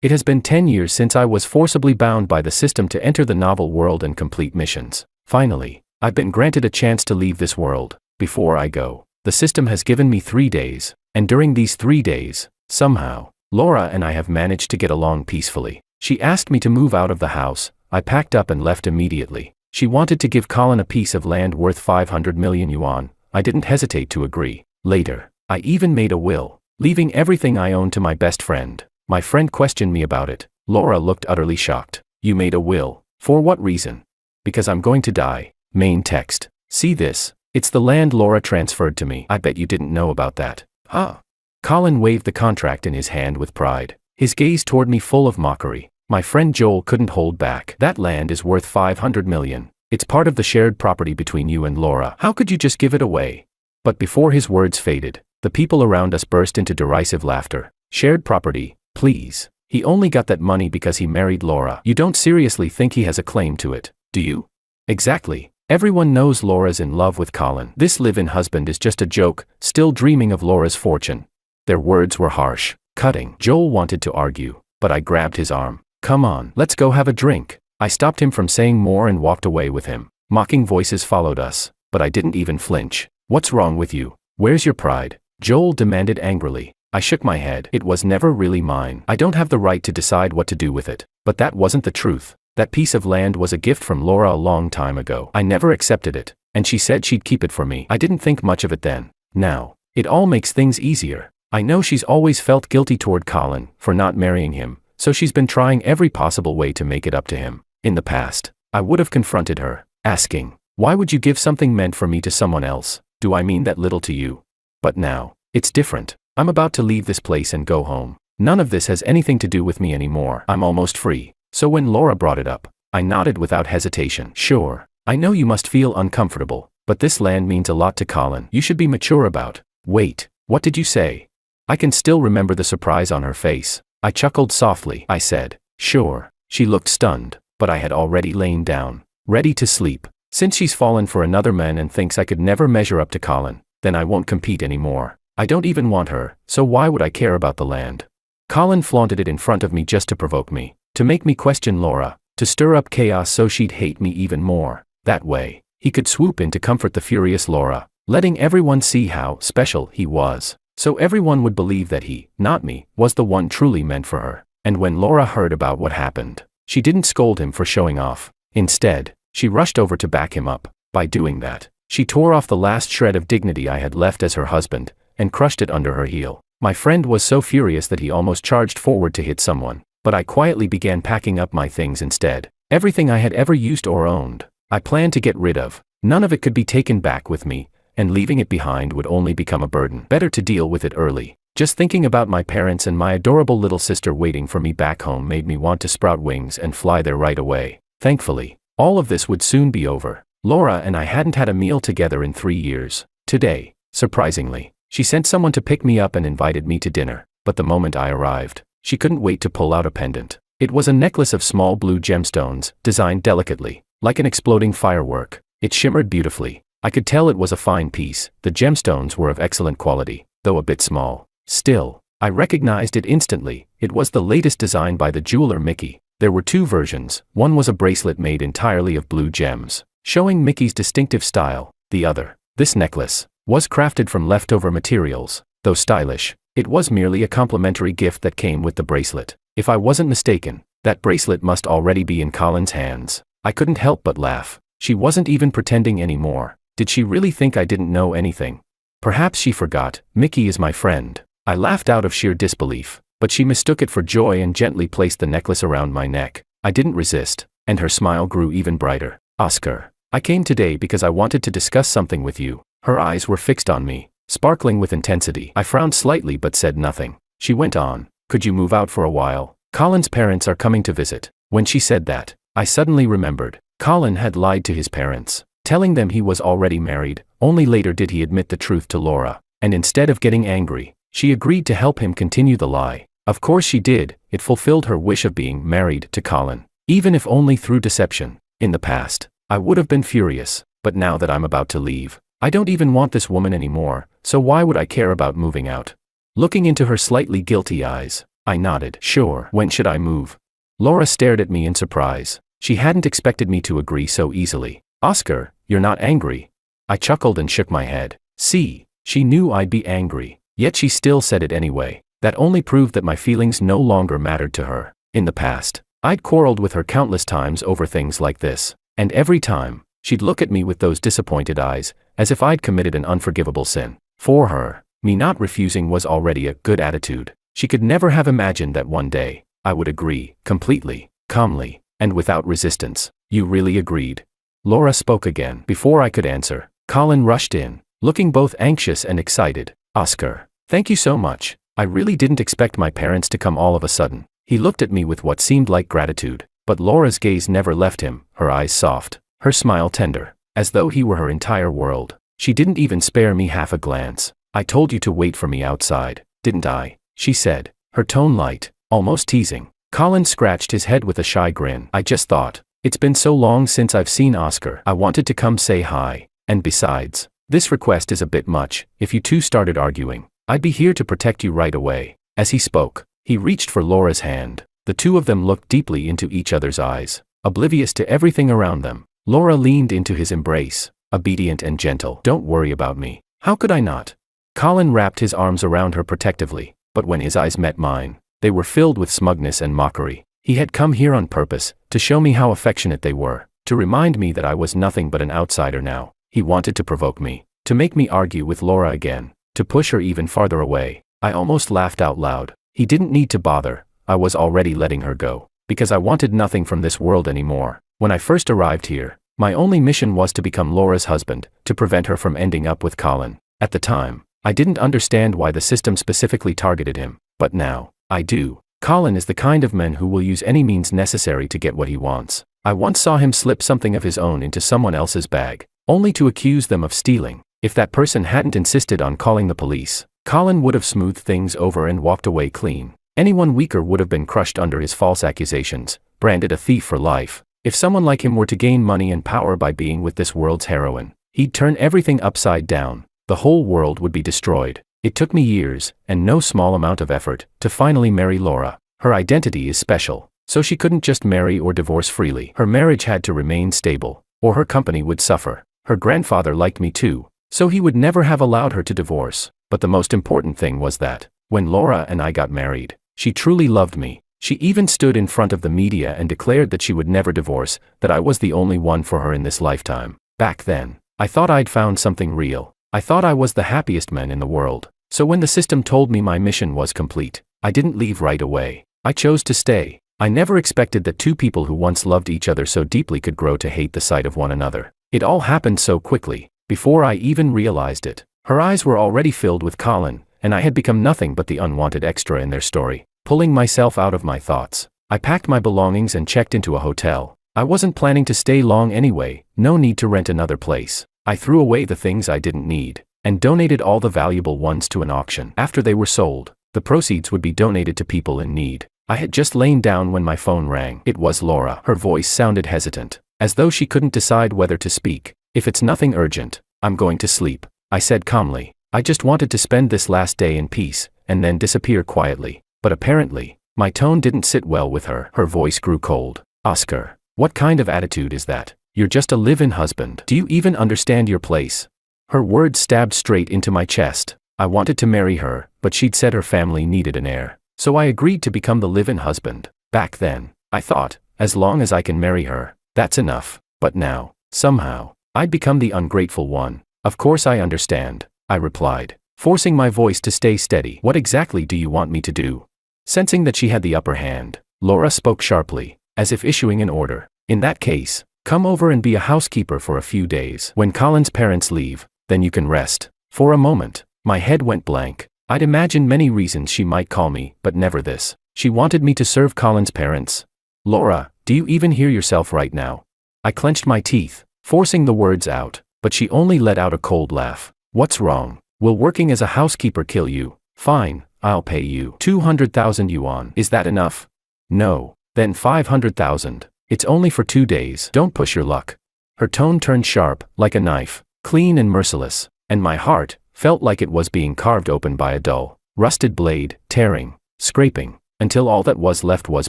It has been 10 years since I was forcibly bound by the system to enter the novel world and complete missions. Finally, I've been granted a chance to leave this world. Before I go, the system has given me 3 days, and during these 3 days, somehow, Laura and I have managed to get along peacefully. She asked me to move out of the house. I packed up and left immediately. She wanted to give Colin a piece of land worth 500 million yuan. I didn't hesitate to agree. Later, I even made a will, leaving everything I owned to my best friend. My friend questioned me about it. Laura looked utterly shocked. You made a will? For what reason? Because I'm going to die. Main text. See this? It's the land Laura transferred to me. I bet you didn't know about that. Huh? Colin waved the contract in his hand with pride, his gaze toward me full of mockery. My friend Joel couldn't hold back. That land is worth 500 million. It's part of the shared property between you and Laura. How could you just give it away? But before his words faded, the people around us burst into derisive laughter. Shared property? Please. He only got that money because he married Laura. You don't seriously think he has a claim to it, do you? Exactly. Everyone knows Laura's in love with Colin. This live-in husband is just a joke, still dreaming of Laura's fortune. Their words were harsh, cutting. Joel wanted to argue, but I grabbed his arm. Come on, let's go have a drink. I stopped him from saying more and walked away with him. Mocking voices followed us, but I didn't even flinch. What's wrong with you? Where's your pride? Joel demanded angrily. I shook my head. It was never really mine. I don't have the right to decide what to do with it. But that wasn't the truth. That piece of land was a gift from Laura a long time ago. I never accepted it, and she said she'd keep it for me. I didn't think much of it then. Now, it all makes things easier. I know she's always felt guilty toward Colin for not marrying him, so she's been trying every possible way to make it up to him. In the past, I would have confronted her, asking, why would you give something meant for me to someone else? Do I mean that little to you? But now, it's different. I'm about to leave this place and go home. None of this has anything to do with me anymore. I'm almost free. So when Laura brought it up, I nodded without hesitation. Sure, I know you must feel uncomfortable, but this land means a lot to Colin. You should be mature about. Wait, what did you say? I can still remember the surprise on her face. I chuckled softly. I said, sure. She looked stunned, but I had already lain down, ready to sleep. Since she's fallen for another man and thinks I could never measure up to Colin, then I won't compete anymore. I don't even want her, so why would I care about the land? Colin flaunted it in front of me just to provoke me, to make me question Laura, to stir up chaos so she'd hate me even more. That way, he could swoop in to comfort the furious Laura, letting everyone see how special he was. So everyone would believe that he, not me, was the one truly meant for her. And when Laura heard about what happened, she didn't scold him for showing off. Instead, she rushed over to back him up. By doing that, she tore off the last shred of dignity I had left as her husband, and crushed it under her heel. My friend was so furious that he almost charged forward to hit someone, but I quietly began packing up my things instead. Everything I had ever used or owned, I planned to get rid of. None of it could be taken back with me, and leaving it behind would only become a burden. Better to deal with it early. Just thinking about my parents and my adorable little sister waiting for me back home made me want to sprout wings and fly there right away. Thankfully, all of this would soon be over. Laura and I hadn't had a meal together in 3 years. Today, surprisingly, she sent someone to pick me up and invited me to dinner. But the moment I arrived, she couldn't wait to pull out a pendant. It was a necklace of small blue gemstones, designed delicately, like an exploding firework. It shimmered beautifully. I could tell it was a fine piece. The gemstones were of excellent quality, though a bit small. Still, I recognized it instantly. It was the latest design by the jeweler Mickey. There were 2 versions. One was a bracelet made entirely of blue gems, showing Mickey's distinctive style. The other, this necklace, was crafted from leftover materials. Though stylish, it was merely a complimentary gift that came with the bracelet. If I wasn't mistaken, that bracelet must already be in Colin's hands. I couldn't help but laugh. She wasn't even pretending anymore. Did she really think I didn't know anything? Perhaps she forgot. Mickey is my friend. I laughed out of sheer disbelief, but she mistook it for joy and gently placed the necklace around my neck. I didn't resist, and her smile grew even brighter. Oscar, I came today because I wanted to discuss something with you. Her eyes were fixed on me, sparkling with intensity. I frowned slightly but said nothing. She went on, could you move out for a while? Colin's parents are coming to visit. When she said that, I suddenly remembered. Colin had lied to his parents, telling them he was already married. Only later did he admit the truth to Laura, and instead of getting angry, she agreed to help him continue the lie. Of course she did. It fulfilled her wish of being married to Colin, even if only through deception. In the past, I would have been furious, but now that I'm about to leave, I don't even want this woman anymore, so why would I care about moving out? Looking into her slightly guilty eyes, I nodded. Sure. When should I move? Laura stared at me in surprise. She hadn't expected me to agree so easily. Oscar, you're not angry? I chuckled and shook my head. See, she knew I'd be angry, yet she still said it anyway. That only proved that my feelings no longer mattered to her. In the past, I'd quarreled with her countless times over things like this, and every time, she'd look at me with those disappointed eyes, as if I'd committed an unforgivable sin. For her, me not refusing was already a good attitude. She could never have imagined that one day, I would agree, completely, calmly, and without resistance. You really agreed? Laura spoke again. Before I could answer, Colin rushed in, looking both anxious and excited. Oscar, thank you so much. I really didn't expect my parents to come all of a sudden. He looked at me with what seemed like gratitude, but Laura's gaze never left him, her eyes soft, her smile tender, as though he were her entire world. She didn't even spare me half a glance. I told you to wait for me outside, didn't I? She said, her tone light, almost teasing. Colin scratched his head with a shy grin. I just thought, it's been so long since I've seen Oscar. I wanted to come say hi, and besides, this request is a bit much. If you two started arguing, I'd be here to protect you right away. As he spoke, he reached for Laura's hand. The two of them looked deeply into each other's eyes, oblivious to everything around them. Laura leaned into his embrace, obedient and gentle. Don't worry about me. How could I not? Colin wrapped his arms around her protectively, but when his eyes met mine, they were filled with smugness and mockery. He had come here on purpose, to show me how affectionate they were, to remind me that I was nothing but an outsider now. He wanted to provoke me, to make me argue with Laura again, to push her even farther away. I almost laughed out loud. He didn't need to bother. I was already letting her go, because I wanted nothing from this world anymore. When I first arrived here, my only mission was to become Laura's husband, to prevent her from ending up with Colin. At the time, I didn't understand why the system specifically targeted him, but now, I do. Colin is the kind of man who will use any means necessary to get what he wants. I once saw him slip something of his own into someone else's bag, only to accuse them of stealing. If that person hadn't insisted on calling the police, Colin would have smoothed things over and walked away clean. Anyone weaker would have been crushed under his false accusations, branded a thief for life. If someone like him were to gain money and power by being with this world's heroine, he'd turn everything upside down. The whole world would be destroyed. It took me years, and no small amount of effort, to finally marry Laura. Her identity is special, so she couldn't just marry or divorce freely. Her marriage had to remain stable, or her company would suffer. Her grandfather liked me too, so he would never have allowed her to divorce. But the most important thing was that, when Laura and I got married, she truly loved me. She even stood in front of the media and declared that she would never divorce, that I was the only one for her in this lifetime. Back then, I thought I'd found something real. I thought I was the happiest man in the world. So when the system told me my mission was complete, I didn't leave right away. I chose to stay. I never expected that two people who once loved each other so deeply could grow to hate the sight of one another. It all happened so quickly, before I even realized it. Her eyes were already filled with Colin, and I had become nothing but the unwanted extra in their story. Pulling myself out of my thoughts, I packed my belongings and checked into a hotel. I wasn't planning to stay long anyway, no need to rent another place. I threw away the things I didn't need, and donated all the valuable ones to an auction. After they were sold, the proceeds would be donated to people in need. I had just lain down when my phone rang. It was Laura. Her voice sounded hesitant, as though she couldn't decide whether to speak. If it's nothing urgent, I'm going to sleep, I said calmly. I just wanted to spend this last day in peace, and then disappear quietly. But apparently, my tone didn't sit well with her. Her voice grew cold. Oscar, what kind of attitude is that? You're just a live-in husband. Do you even understand your place? Her words stabbed straight into my chest. I wanted to marry her, but she'd said her family needed an heir. So I agreed to become the live-in husband. Back then, I thought, as long as I can marry her, that's enough. But now, somehow, I'd become the ungrateful one. Of course I understand, I replied, forcing my voice to stay steady. What exactly do you want me to do? Sensing that she had the upper hand, Laura spoke sharply, as if issuing an order. In that case, come over and be a housekeeper for a few days. When Colin's parents leave, then you can rest. For a moment, my head went blank. I'd imagined many reasons she might call me, but never this. She wanted me to serve Colin's parents. Laura, do you even hear yourself right now? I clenched my teeth, forcing the words out, but she only let out a cold laugh. What's wrong? Will working as a housekeeper kill you? Fine, I'll pay you 200,000 yuan. Is that enough? No. Then 500,000. It's only for 2 days. Don't push your luck. Her tone turned sharp, like a knife, clean and merciless, and my heart felt like it was being carved open by a dull, rusted blade, tearing, scraping. until all that was left was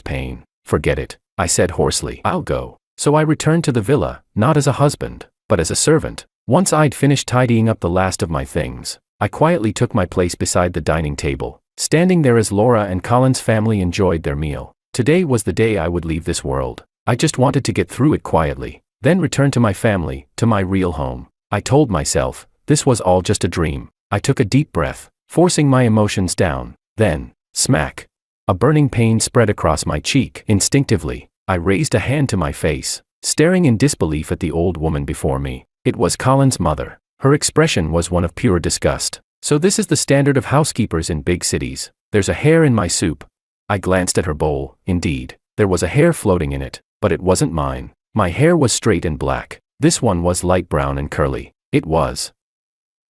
pain. Forget it, I said hoarsely. I'll go. So I returned to the villa, not as a husband, but as a servant. Once I'd finished tidying up the last of my things, I quietly took my place beside the dining table, standing there as Laura and Colin's family enjoyed their meal. Today was the day I would leave this world. I just wanted to get through it quietly, then return to my family, to my real home. I told myself, this was all just a dream. I took a deep breath, forcing my emotions down. Then, smack! A burning pain spread across my cheek. Instinctively, I raised a hand to my face, staring in disbelief at the old woman before me. It was Colin's mother. Her expression was one of pure disgust. So this is the standard of housekeepers in big cities. There's a hair in my soup. I glanced at her bowl. Indeed, there was a hair floating in it, but it wasn't mine. My hair was straight and black. This one was light brown and curly. It was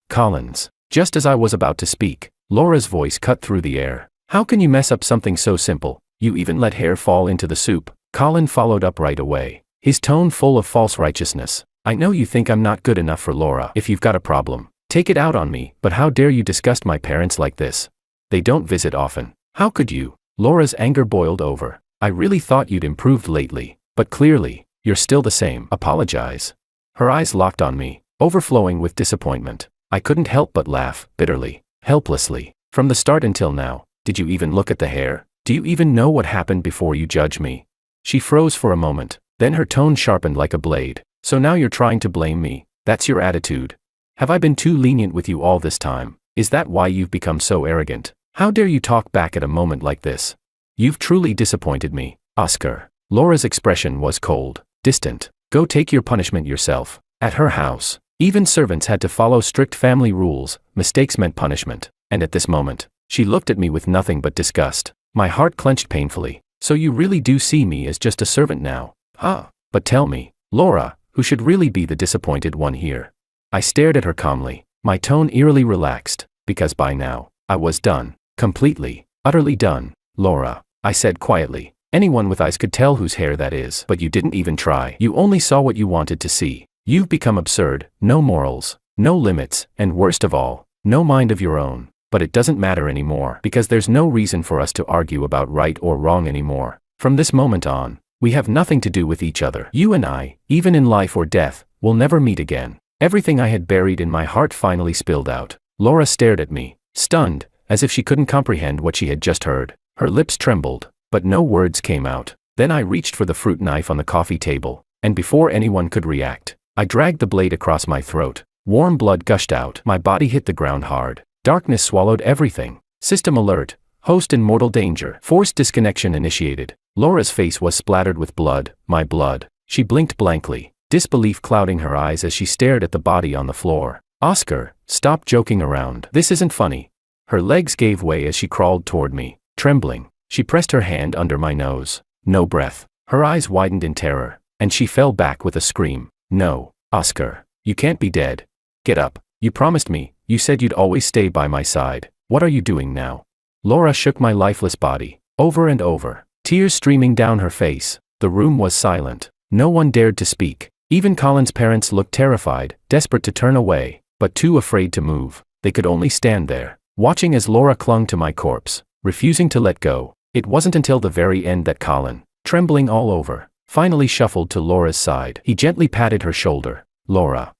Colin's. Just as I was about to speak, Laura's voice cut through the air. How can you mess up something so simple? You even let hair fall into the soup. Colin followed up right away, his tone full of false righteousness. I know you think I'm not good enough for Laura. If you've got a problem, take it out on me, but how dare you disgust my parents like this? They don't visit often. How could you? Laura's anger boiled over. I really thought you'd improved lately, but clearly, you're still the same. Apologize. Her eyes locked on me, overflowing with disappointment. I couldn't help but laugh, bitterly, helplessly. From the start until now, did you even look at the hair? Do you even know what happened before you judge me? She froze for a moment, then her tone sharpened like a blade. So now you're trying to blame me? That's your attitude? Have I been too lenient with you all this time? Is that why you've become so arrogant? How dare you talk back at a moment like this? You've truly disappointed me, Oscar. Laura's expression was cold, distant. Go take your punishment yourself. At her house, even servants had to follow strict family rules. Mistakes meant punishment. And at this moment, she looked at me with nothing but disgust. My heart clenched painfully. So you really do see me as just a servant now? But tell me, Laura, who should really be the disappointed one here? I stared at her calmly, my tone eerily relaxed, because by now, I was done. Completely, utterly done. Laura, I said quietly. Anyone with eyes could tell whose hair that is. But you didn't even try. You only saw what you wanted to see. You've become absurd. No morals, no limits, and worst of all, no mind of your own. But it doesn't matter anymore, because there's no reason for us to argue about right or wrong anymore. From this moment on, we have nothing to do with each other. You and I, even in life or death, will never meet again. Everything I had buried in my heart finally spilled out. Laura stared at me, stunned, as if she couldn't comprehend what she had just heard. Her lips trembled, but no words came out. Then I reached for the fruit knife on the coffee table, and before anyone could react, I dragged the blade across my throat. Warm blood gushed out. My body hit the ground hard. Darkness swallowed everything. System alert. Host in mortal danger. Forced disconnection initiated. Laura's face was splattered with blood. My blood. She blinked blankly, disbelief clouding her eyes as she stared at the body on the floor. Oscar, stop joking around. This isn't funny. Her legs gave way as she crawled toward me. Trembling, she pressed her hand under my nose. No breath. Her eyes widened in terror, and she fell back with a scream. No, Oscar, you can't be dead. Get up. You promised me. You said you'd always stay by my side. What are you doing now? Laura shook my lifeless body, over and over, tears streaming down her face. The room was silent. No one dared to speak. Even Colin's parents looked terrified, desperate to turn away, but too afraid to move. They could only stand there, watching as Laura clung to my corpse, refusing to let go. It wasn't until the very end that Colin, trembling all over, finally shuffled to Laura's side. He gently patted her shoulder. Laura.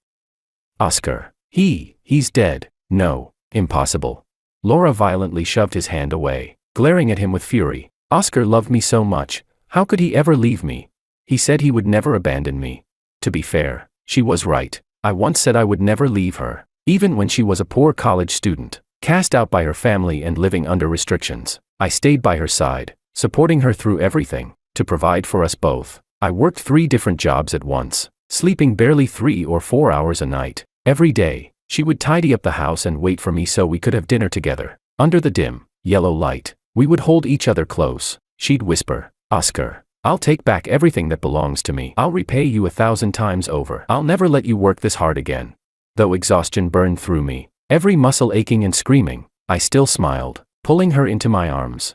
Oscar. He's dead. No, impossible. Laura violently shoved his hand away, glaring at him with fury. Oscar loved me so much. How could he ever leave me? He said he would never abandon me. To be fair, she was right. I once said I would never leave her, even when she was a poor college student, cast out by her family and living under restrictions. I stayed by her side, supporting her through everything, to provide for us both. I worked 3 different jobs at once, sleeping barely 3 or 4 hours a night. Every day, she would tidy up the house and wait for me so we could have dinner together. Under the dim, yellow light, we would hold each other close. She'd whisper, Oscar, I'll take back everything that belongs to me. I'll repay you 1,000 times over. I'll never let you work this hard again. Though exhaustion burned through me, every muscle aching and screaming, I still smiled, pulling her into my arms.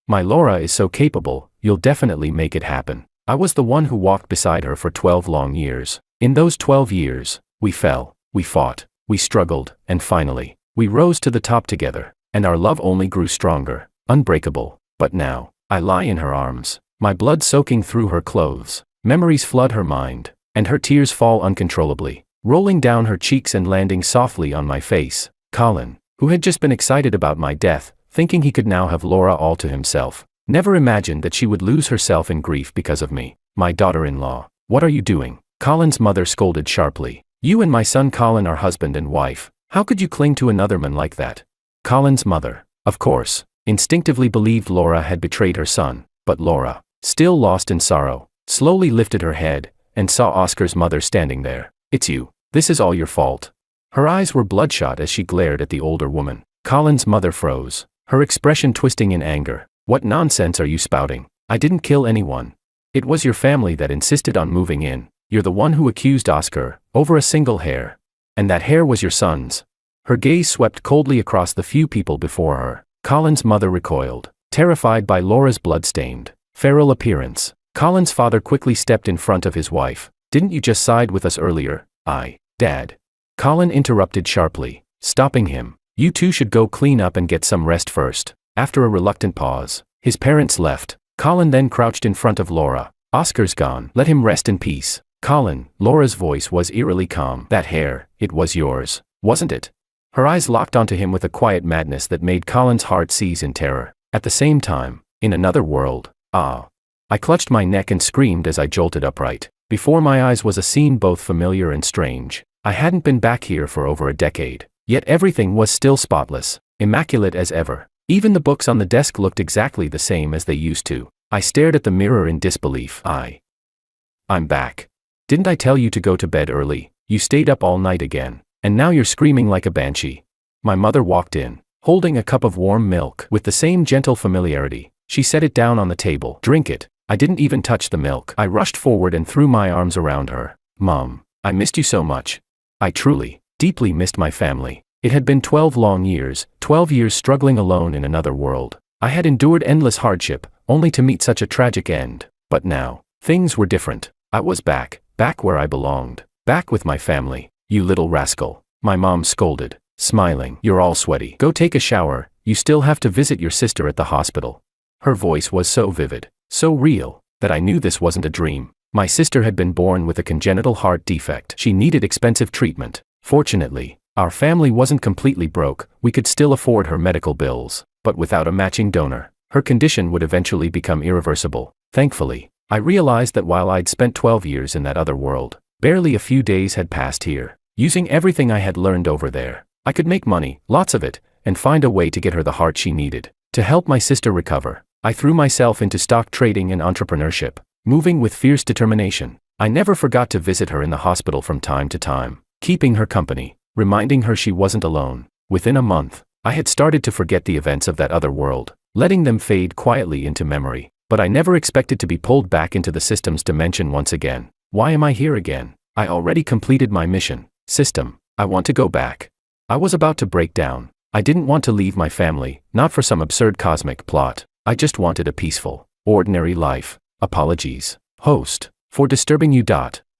My Laura is so capable, you'll definitely make it happen. I was the one who walked beside her for 12 long years. In those 12 years, we fell, we fought, we struggled, and finally, we rose to the top together, and our love only grew stronger, unbreakable. But now, I lie in her arms, my blood soaking through her clothes. Memories flood her mind, and her tears fall uncontrollably, rolling down her cheeks and landing softly on my face. Colin, who had just been excited about my death, thinking he could now have Laura all to himself, never imagined that she would lose herself in grief because of me. My daughter-in-law, what are you doing? Colin's mother scolded sharply. You and my son Colin are husband and wife. How could you cling to another man like that? Colin's mother, of course, instinctively believed Laura had betrayed her son, but Laura, still lost in sorrow, slowly lifted her head, and saw Oscar's mother standing there. It's you. This is all your fault. Her eyes were bloodshot as she glared at the older woman. Colin's mother froze, her expression twisting in anger. What nonsense are you spouting? I didn't kill anyone. It was your family that insisted on moving in. You're the one who accused Oscar, over a single hair. And that hair was your son's. Her gaze swept coldly across the few people before her. Colin's mother recoiled, terrified by Laura's blood-stained, feral appearance. Colin's father quickly stepped in front of his wife. Didn't you just side with us earlier? Dad. Colin interrupted sharply, stopping him. You two should go clean up and get some rest first. After a reluctant pause, his parents left. Colin then crouched in front of Laura. Oscar's gone. Let him rest in peace. Colin, Laura's voice was eerily calm. That hair, it was yours, wasn't it? Her eyes locked onto him with a quiet madness that made Colin's heart seize in terror. At the same time, in another world, I clutched my neck and screamed as I jolted upright. Before my eyes was a scene both familiar and strange. I hadn't been back here for over a decade, yet everything was still spotless, immaculate as ever. Even the books on the desk looked exactly the same as they used to. I stared at the mirror in disbelief. I'm back. Didn't I tell you to go to bed early? You stayed up all night again, and now you're screaming like a banshee. My mother walked in, holding a cup of warm milk. With the same gentle familiarity, she set it down on the table. Drink it. I didn't even touch the milk. I rushed forward and threw my arms around her. Mom, I missed you so much. I truly, deeply missed my family. It had been 12 long years, 12 years struggling alone in another world. I had endured endless hardship, only to meet such a tragic end. But now, things were different. I was back where I belonged, back with my family. You little rascal, my mom scolded, smiling. You're all sweaty. Go take a shower, you still have to visit your sister at the hospital. Her voice was so vivid, so real, that I knew this wasn't a dream. My sister had been born with a congenital heart defect. She needed expensive treatment. Fortunately, our family wasn't completely broke. We could still afford her medical bills, but without a matching donor, her condition would eventually become irreversible. Thankfully, I realized that while I'd spent 12 years in that other world, barely a few days had passed here. Using everything I had learned over there, I could make money, lots of it, and find a way to get her the heart she needed. To help my sister recover, I threw myself into stock trading and entrepreneurship, moving with fierce determination. I never forgot to visit her in the hospital from time to time, keeping her company, reminding her she wasn't alone. Within a month, I had started to forget the events of that other world, letting them fade quietly into memory. But I never expected to be pulled back into the system's dimension once again. Why am I here again? I already completed my mission. System, I want to go back. I was about to break down. I didn't want to leave my family, not for some absurd cosmic plot. I just wanted a peaceful, ordinary life. Apologies, host, for disturbing you.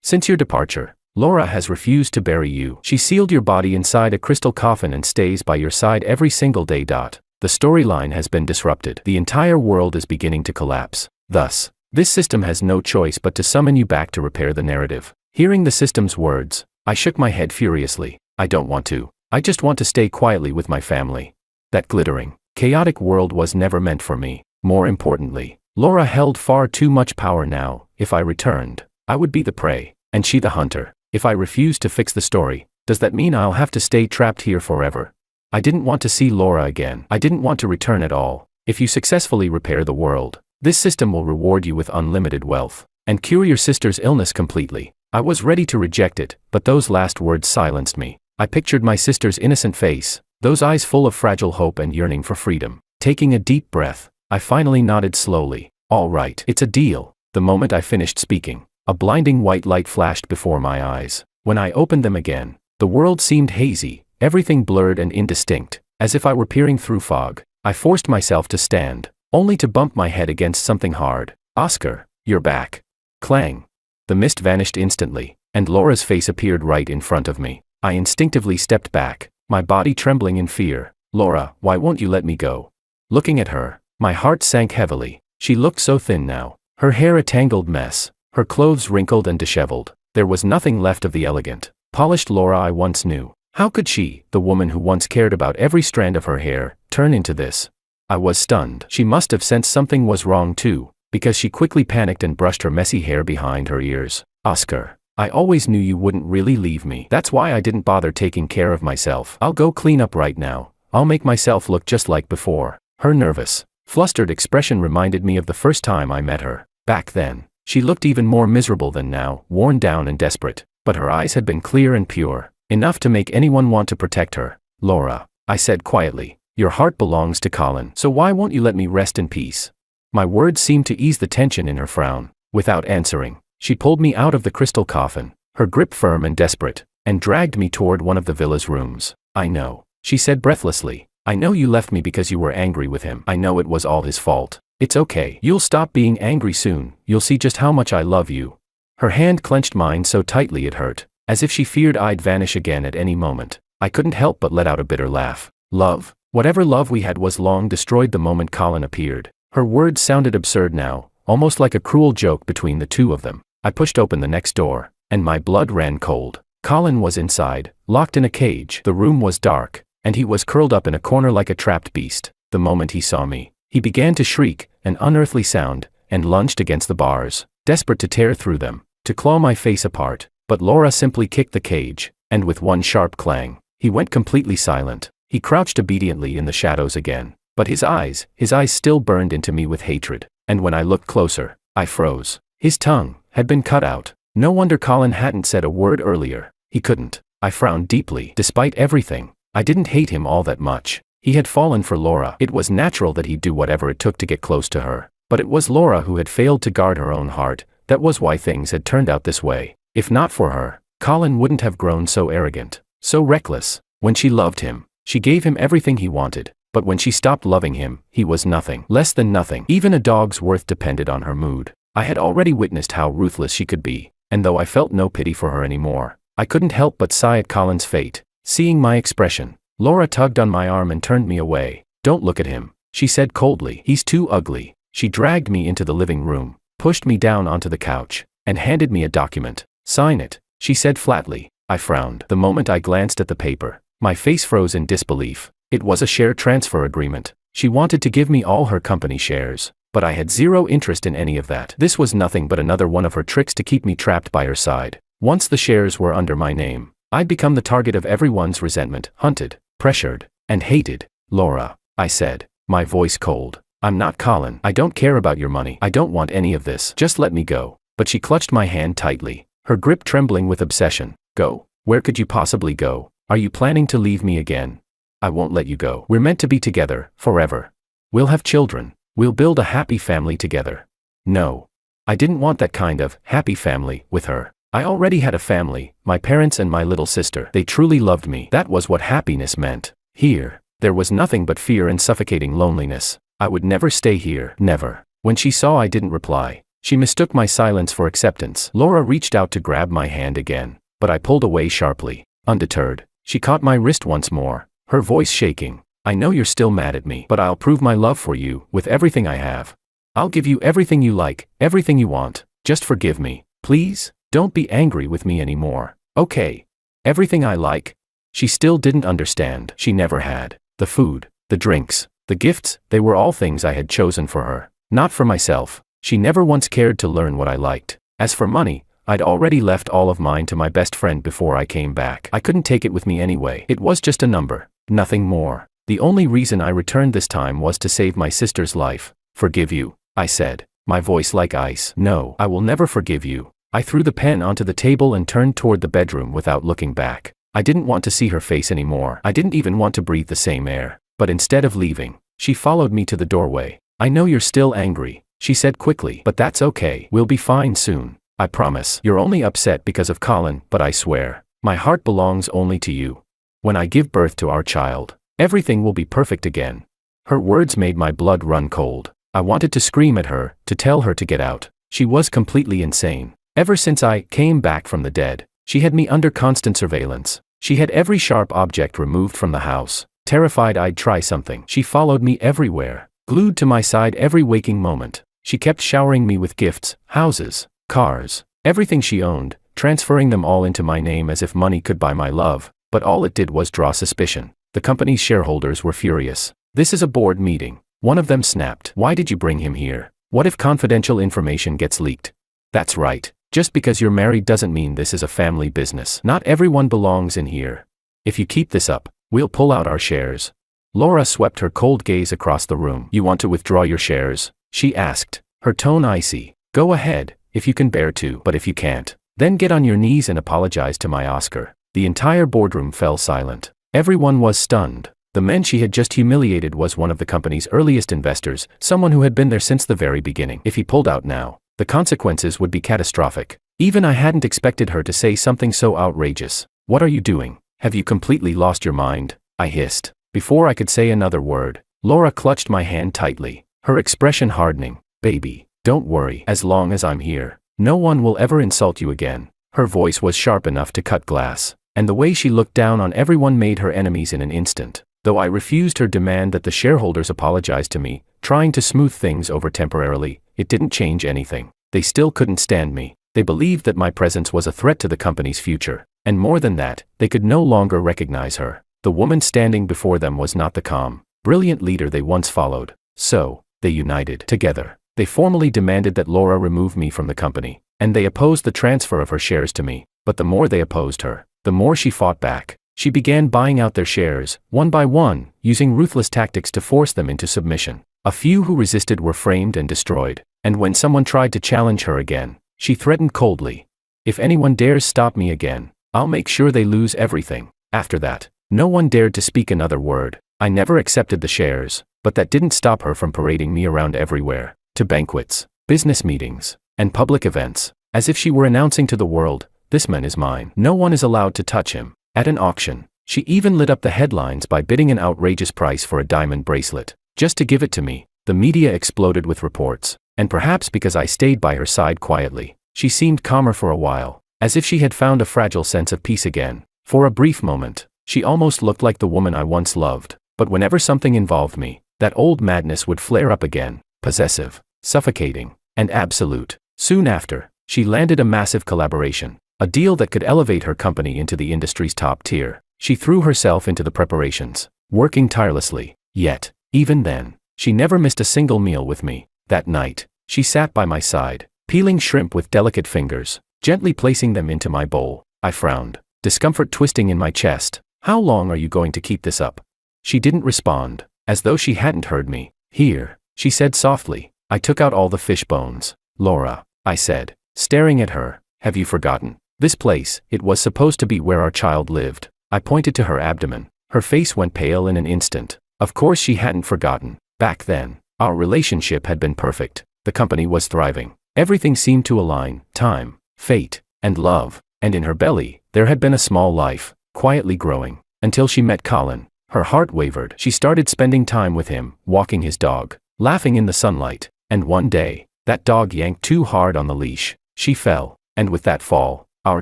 Since your departure, Laura has refused to bury you. She sealed your body inside a crystal coffin and stays by your side every single day. The storyline has been disrupted. The entire world is beginning to collapse. Thus, this system has no choice but to summon you back to repair the narrative. Hearing the system's words, I shook my head furiously. I don't want to. I just want to stay quietly with my family. That glittering, chaotic world was never meant for me. More importantly, Laura held far too much power now. If I returned, I would be the prey, and she the hunter. If I refuse to fix the story, does that mean I'll have to stay trapped here forever? I didn't want to see Laura again. I didn't want to return at all. If you successfully repair the world, this system will reward you with unlimited wealth, and cure your sister's illness completely. I was ready to reject it, but those last words silenced me. I pictured my sister's innocent face, those eyes full of fragile hope and yearning for freedom. Taking a deep breath, I finally nodded slowly. All right, it's a deal. The moment I finished speaking, a blinding white light flashed before my eyes. When I opened them again, the world seemed hazy, everything blurred and indistinct, as if I were peering through fog. I forced myself to stand, only to bump my head against something hard. Oscar, you're back. Clang. The mist vanished instantly, and Laura's face appeared right in front of me. I instinctively stepped back, my body trembling in fear. Laura, why won't you let me go? Looking at her, My heart sank heavily. She looked so thin now. Her hair a tangled mess. Her clothes wrinkled and disheveled. There was nothing left of the elegant, polished Laura I once knew. How could she, the woman who once cared about every strand of her hair, turn into this? I was stunned. She must have sensed something was wrong too, because she quickly panicked and brushed her messy hair behind her ears. Oscar, I always knew you wouldn't really leave me. That's why I didn't bother taking care of myself. I'll go clean up right now. I'll make myself look just like before. Her nervous, flustered expression reminded me of the first time I met her. Back then, she looked even more miserable than now, worn down and desperate, but her eyes had been clear and pure, enough to make anyone want to protect her. Laura, I said quietly, your heart belongs to Colin, so why won't you let me rest in peace? My words seemed to ease the tension in her frown. Without answering, she pulled me out of the crystal coffin, her grip firm and desperate, and dragged me toward one of the villa's rooms. I know, she said breathlessly. I know you left me because you were angry with him. I know it was all his fault. It's okay. You'll stop being angry soon. You'll see just how much I love you. Her hand clenched mine so tightly it hurt, as if she feared I'd vanish again at any moment. I couldn't help but let out a bitter laugh. Love? Whatever love we had was long destroyed the moment Colin appeared. Her words sounded absurd now, almost like a cruel joke between the two of them. I pushed open the next door, and my blood ran cold. Colin was inside, locked in a cage. The room was dark, and he was curled up in a corner like a trapped beast. The moment he saw me, he began to shriek, an unearthly sound, and lunged against the bars, desperate to tear through them, to claw my face apart. But Laura simply kicked the cage, and with one sharp clang, he went completely silent. He crouched obediently in the shadows again, but his eyes still burned into me with hatred, and when I looked closer, I froze. His tongue had been cut out. No wonder Colin hadn't said a word earlier. He couldn't. I frowned deeply. Despite everything, I didn't hate him all that much. He had fallen for Laura. It was natural that he'd do whatever it took to get close to her. But it was Laura who had failed to guard her own heart. That was why things had turned out this way. If not for her, Colin wouldn't have grown so arrogant, so reckless. When she loved him, she gave him everything he wanted. But when she stopped loving him, he was nothing. Less than nothing. Even a dog's worth depended on her mood. I had already witnessed how ruthless she could be, and though I felt no pity for her anymore, I couldn't help but sigh at Colin's fate. Seeing my expression, Laura tugged on my arm and turned me away. Don't look at him, she said coldly. He's too ugly. She dragged me into the living room, pushed me down onto the couch, and handed me a document. Sign it, she said flatly. I frowned. The moment I glanced at the paper, my face froze in disbelief. It was a share transfer agreement. She wanted to give me all her company shares, but I had zero interest in any of that. This was nothing but another one of her tricks to keep me trapped by her side. Once the shares were under my name, I'd become the target of everyone's resentment, hunted, pressured, and hated. Laura, I said, my voice cold. I'm not Colin. I don't care about your money. I don't want any of this. Just let me go. But she clutched my hand tightly, her grip trembling with obsession. Go? Where could you possibly go? Are you planning to leave me again? I won't let you go. We're meant to be together, forever. We'll have children. We'll build a happy family together. No. I didn't want that kind of happy family with her. I already had a family, my parents and my little sister. They truly loved me. That was what happiness meant. Here, there was nothing but fear and suffocating loneliness. I would never stay here. Never. When she saw I didn't reply, she mistook my silence for acceptance. Laura reached out to grab my hand again, but I pulled away sharply. Undeterred, she caught my wrist once more, her voice shaking. I know you're still mad at me, but I'll prove my love for you with everything I have. I'll give you everything you like, everything you want. Just forgive me, please. Don't be angry with me anymore. Okay. Everything I like. She still didn't understand. She never had. The food, the drinks, the gifts, they were all things I had chosen for her, not for myself. She never once cared to learn what I liked. As for money, I'd already left all of mine to my best friend before I came back. I couldn't take it with me anyway. It was just a number, nothing more. The only reason I returned this time was to save my sister's life. Forgive you, I said, my voice like ice. No, I will never forgive you. I threw the pen onto the table and turned toward the bedroom without looking back. I didn't want to see her face anymore. I didn't even want to breathe the same air. But instead of leaving, she followed me to the doorway. I know you're still angry, she said quickly, but that's okay. We'll be fine soon. I promise. You're only upset because of Colin, but I swear, my heart belongs only to you. When I give birth to our child, everything will be perfect again. Her words made my blood run cold. I wanted to scream at her, to tell her to get out. She was completely insane. Ever since I came back from the dead, she had me under constant surveillance. She had every sharp object removed from the house, terrified I'd try something. She followed me everywhere, glued to my side every waking moment. She kept showering me with gifts, houses, cars, everything she owned, transferring them all into my name as if money could buy my love, but all it did was draw suspicion. The company's shareholders were furious. "This is a board meeting." One of them snapped. "Why did you bring him here? What if confidential information gets leaked?" "That's right. Just because you're married doesn't mean this is a family business. Not everyone belongs in here. If you keep this up, we'll pull out our shares." Laura swept her cold gaze across the room. "You want to withdraw your shares?" she asked, her tone icy. "Go ahead, if you can bear to, but if you can't, then get on your knees and apologize to my Oscar." The entire boardroom fell silent. Everyone was stunned. The man she had just humiliated was one of the company's earliest investors, someone who had been there since the very beginning. If he pulled out now, the consequences would be catastrophic. Even I hadn't expected her to say something so outrageous. "What are you doing? Have you completely lost your mind?" I hissed. Before I could say another word, Laura clutched my hand tightly, her expression hardening. "Baby, don't worry. As long as I'm here, no one will ever insult you again." Her voice was sharp enough to cut glass, and the way she looked down on everyone made her enemies in an instant. Though I refused her demand that the shareholders apologize to me, trying to smooth things over temporarily, it didn't change anything. They still couldn't stand me. They believed that my presence was a threat to the company's future, and more than that, they could no longer recognize her. The woman standing before them was not the calm, brilliant leader they once followed. So, they united together. They formally demanded that Laura remove me from the company, and they opposed the transfer of her shares to me. But the more they opposed her, the more she fought back. She began buying out their shares, one by one, using ruthless tactics to force them into submission. A few who resisted were framed and destroyed, and when someone tried to challenge her again, she threatened coldly, "If anyone dares stop me again, I'll make sure they lose everything." After that, no one dared to speak another word. I never accepted the shares, but that didn't stop her from parading me around everywhere, to banquets, business meetings, and public events, as if she were announcing to the world, "This man is mine. No one is allowed to touch him." At an auction, she even lit up the headlines by bidding an outrageous price for a diamond bracelet, just to give it to me. The media exploded with reports, and perhaps because I stayed by her side quietly, she seemed calmer for a while, as if she had found a fragile sense of peace again. For a brief moment, she almost looked like the woman I once loved, but whenever something involved me, that old madness would flare up again, possessive, suffocating, and absolute. Soon after, she landed a massive collaboration, a deal that could elevate her company into the industry's top tier. She threw herself into the preparations, working tirelessly. Yet, even then, she never missed a single meal with me. That night, she sat by my side, peeling shrimp with delicate fingers, gently placing them into my bowl. I frowned, discomfort twisting in my chest. "How long are you going to keep this up?" She didn't respond, as though she hadn't heard me. "Here," she said softly. I took out all the fish bones. "Laura," I said, staring at her, "have you forgotten? This place, it was supposed to be where our child lived." I pointed to her abdomen. Her face went pale in an instant. Of course she hadn't forgotten. Back then, our relationship had been perfect. The company was thriving. Everything seemed to align: time, fate, and love. And in her belly, there had been a small life, quietly growing, until she met Colin. Her heart wavered. She started spending time with him, walking his dog, laughing in the sunlight. And one day, that dog yanked too hard on the leash. She fell, and with that fall, our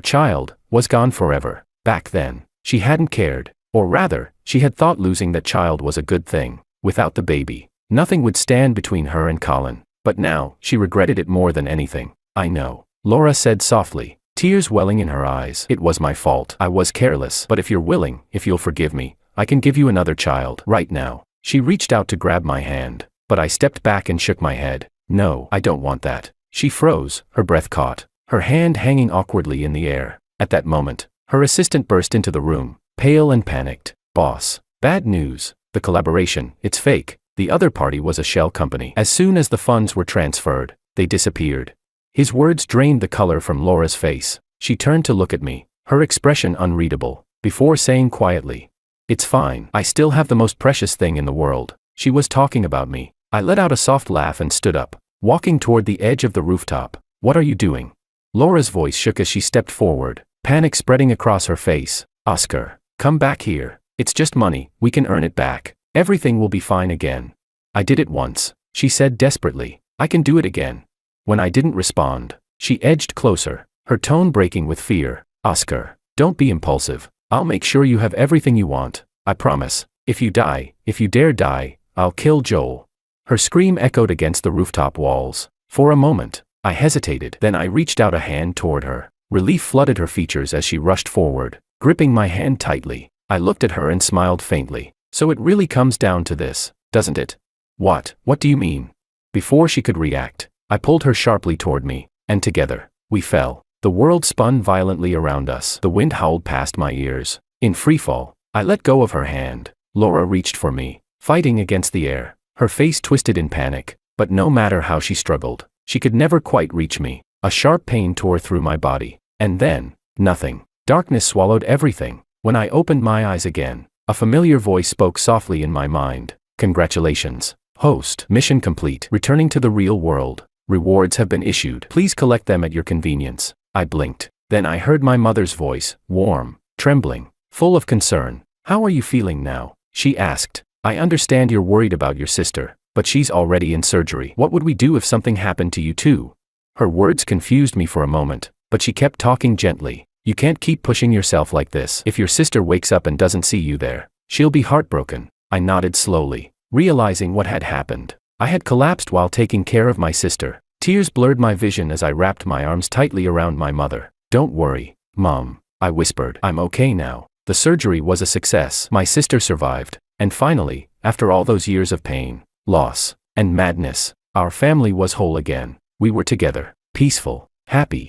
child was gone forever. Back then, she hadn't cared, or rather, she had thought losing that child was a good thing. Without the baby, nothing would stand between her and Colin. But now, she regretted it more than anything. "I know," Laura said softly, tears welling in her eyes. "It was my fault. I was careless. But if you're willing, if you'll forgive me, I can give you another child right now." She reached out to grab my hand, but I stepped back and shook my head. "No, I don't want that." She froze, her breath caught, her hand hanging awkwardly in the air. At that moment, her assistant burst into the room, pale and panicked. "Boss, bad news. The collaboration, it's fake. The other party was a shell company. As soon as the funds were transferred, they disappeared." His words drained the color from Laura's face. She turned to look at me, her expression unreadable, before saying quietly, "It's fine. I still have the most precious thing in the world." She was talking about me. I let out a soft laugh and stood up, walking toward the edge of the rooftop. "What are you doing?" Laura's voice shook as she stepped forward, panic spreading across her face. "Oscar, come back here. It's just money. We can earn it back. Everything will be fine again." "I did it once," she said desperately. "I can do it again." When I didn't respond, she edged closer, her tone breaking with fear. "Oscar, don't be impulsive. I'll make sure you have everything you want. I promise. If you die, if you dare die, I'll kill Joel." Her scream echoed against the rooftop walls. For a moment, I hesitated. Then I reached out a hand toward her. Relief flooded her features as she rushed forward, gripping my hand tightly. I looked at her and smiled faintly. So it really comes down to this, doesn't it? What do you mean? Before she could react, I pulled her sharply toward me, and together, we fell. The world spun violently around us. The wind howled past my ears. In freefall, I let go of her hand. Laura reached for me, fighting against the air, her face twisted in panic, but no matter how she struggled, she could never quite reach me. A sharp pain tore through my body, and then, nothing. Darkness swallowed everything. When I opened my eyes again, a familiar voice spoke softly in my mind. Congratulations, host. Mission complete. Returning to the real world. Rewards have been issued. Please collect them at your convenience. I blinked. Then I heard my mother's voice, warm, trembling, full of concern. How are you feeling now? She asked. I understand you're worried about your sister, but she's already in surgery. What would we do if something happened to you too? Her words confused me for a moment, but she kept talking gently. You can't keep pushing yourself like this. If your sister wakes up and doesn't see you there, she'll be heartbroken. I nodded slowly, realizing what had happened. I had collapsed while taking care of my sister. Tears blurred my vision as I wrapped my arms tightly around my mother. Don't worry, Mom, I whispered. I'm okay now. The surgery was a success. My sister survived. And finally, after all those years of pain, loss, and madness, our family was whole again. We were together, peaceful, happy.